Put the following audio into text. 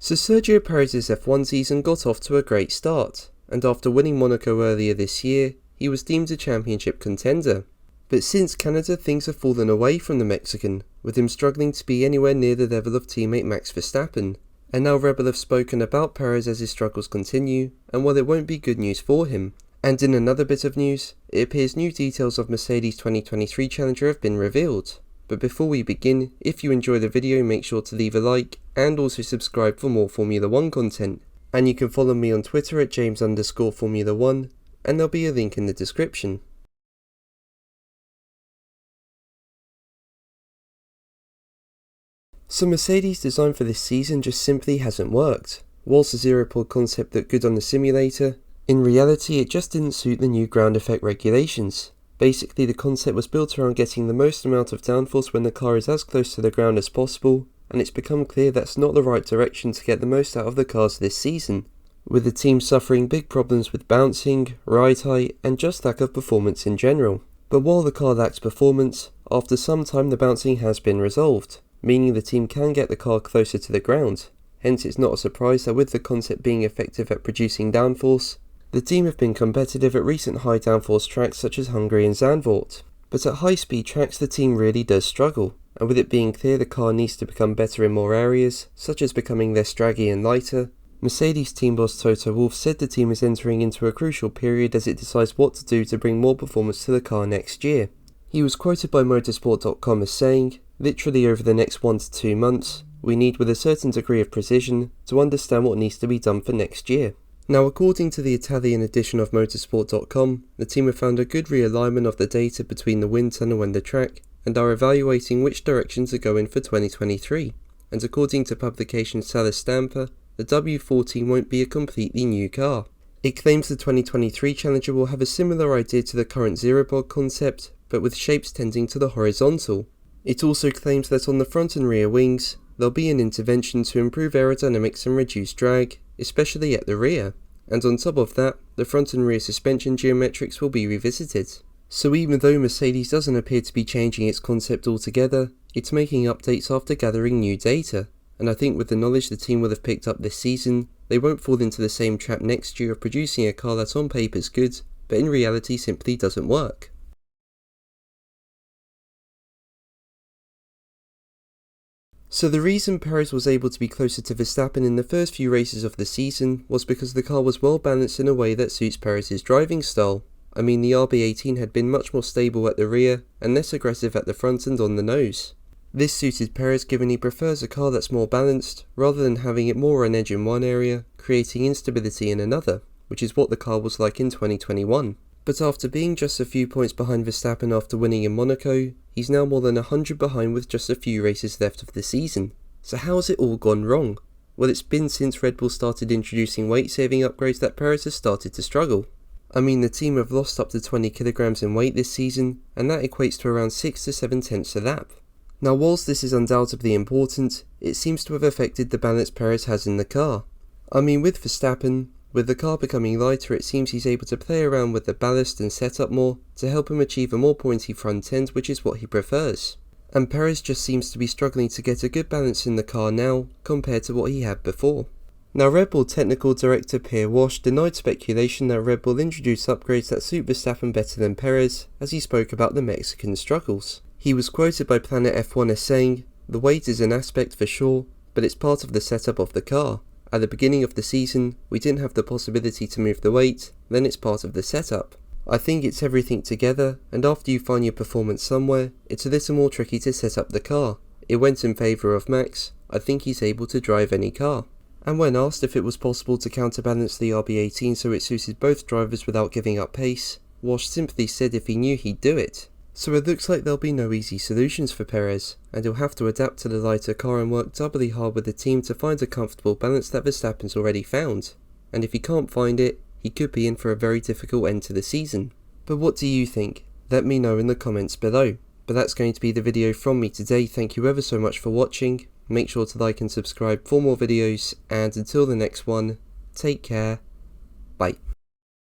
So Sergio Perez's F1 season got off to a great start, and after winning Monaco earlier this year, he was deemed a championship contender. But since Canada, things have fallen away from the Mexican, with him struggling to be anywhere near the level of teammate Max Verstappen. And now Red Bull have spoken about Perez as his struggles continue, and while it won't be good news for him. And in another bit of news, it appears new details of Mercedes 2023 Challenger have been revealed. But before we begin, if you enjoy the video, make sure to leave a like and also subscribe for more Formula 1 content. And you can follow me on Twitter at James_Formula1, and there'll be a link in the description. So Mercedes' design for this season just simply hasn't worked. Whilst the zero-pod concept looked good on the simulator, in reality it just didn't suit the new ground effect regulations. Basically, the concept was built around getting the most amount of downforce when the car is as close to the ground as possible, and it's become clear that's not the right direction to get the most out of the cars this season, with the team suffering big problems with bouncing, ride height, and just lack of performance in general. But while the car lacks performance, after some time the bouncing has been resolved, meaning the team can get the car closer to the ground. Hence it's not a surprise that with the concept being effective at producing downforce, the team have been competitive at recent high downforce tracks such as Hungary and Zandvoort. But at high speed tracks the team really does struggle, and with it being clear the car needs to become better in more areas, such as becoming less draggy and lighter, Mercedes team boss Toto Wolff said the team is entering into a crucial period as it decides what to do to bring more performance to the car next year. He was quoted by motorsport.com as saying, "Literally over the next 1 to 2 months, we need with a certain degree of precision to understand what needs to be done for next year." Now, according to the Italian edition of motorsport.com, the team have found a good realignment of the data between the wind tunnel and the track, and are evaluating which direction to go in for 2023. And according to publication Sala Stampa, the W14 won't be a completely new car. It claims the 2023 Challenger will have a similar idea to the current zero-pod concept, but with shapes tending to the horizontal. It also claims that on the front and rear wings, there'll be an intervention to improve aerodynamics and reduce drag, especially at the rear, and on top of that, the front and rear suspension geometrics will be revisited. So even though Mercedes doesn't appear to be changing its concept altogether, it's making updates after gathering new data, and I think with the knowledge the team will have picked up this season, they won't fall into the same trap next year of producing a car that on paper is good, but in reality simply doesn't work. So the reason Perez was able to be closer to Verstappen in the first few races of the season was because the car was well balanced in a way that suits Perez's driving style. I mean, the RB18 had been much more stable at the rear and less aggressive at the front and on the nose. This suited Perez given he prefers a car that's more balanced rather than having it more on edge in one area, creating instability in another, which is what the car was like in 2021. But after being just a few points behind Verstappen after winning in Monaco, he's now more than 100 behind with just a few races left of the season. So how has it all gone wrong? Well, it's been since Red Bull started introducing weight-saving upgrades that Perez has started to struggle. I mean, the team have lost up to 20 kilograms in weight this season, and that equates to around 6 to 7 tenths a lap. Now, whilst this is undoubtedly important, it seems to have affected the balance Perez has in the car. I mean, with Verstappen, with the car becoming lighter, it seems he's able to play around with the ballast and setup more to help him achieve a more pointy front end, which is what he prefers. And Perez just seems to be struggling to get a good balance in the car now compared to what he had before. Now, Red Bull technical director Pierre Walsh denied speculation that Red Bull introduced upgrades that suit Verstappen better than Perez as he spoke about the Mexican struggles. He was quoted by Planet F1 as saying, "The weight is an aspect for sure, but it's part of the setup of the car. At the beginning of the season, we didn't have the possibility to move the weight, then it's part of the setup. I think it's everything together, and after you find your performance somewhere, it's a little more tricky to set up the car. It went in favour of Max. I think he's able to drive any car." And when asked if it was possible to counterbalance the RB18 so it suited both drivers without giving up pace, Walsh simply said if he knew he'd do it. So it looks like there'll be no easy solutions for Perez, and he'll have to adapt to the lighter car and work doubly hard with the team to find a comfortable balance that Verstappen's already found. And if he can't find it, he could be in for a very difficult end to the season. But what do you think? Let me know in the comments below. But that's going to be the video from me today. Thank you ever so much for watching. Make sure to like and subscribe for more videos, and until the next one, take care. Bye.